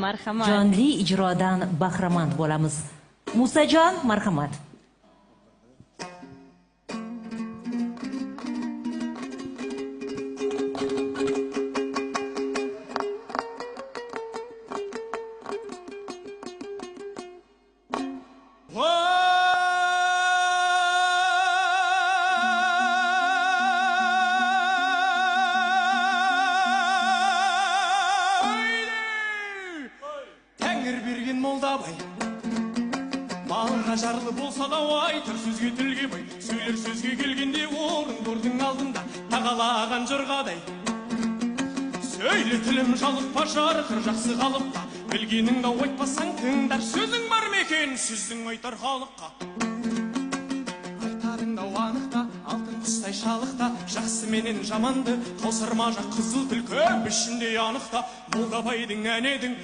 Marhamat. Jonli ijrodan bahramand bo'lamiz. Musajon, marhamat. Молдабай балға жарлы болса да айтыр сөзге тілге бай сөйлер сөзге келгенде орын көрдің алдында тағалаған жырғадай сөйле тілім жалықпа жарқыр жақсы қалыпта білгеніңді айтпасаң тыңдар сөзің бар ма екен сөзің айтар халыққа айтарың да анықта алтын құстай шалықта жақсы менен жаманды қосырма жақ қызыл түлкі ішінде анықта молдабайдың әнедің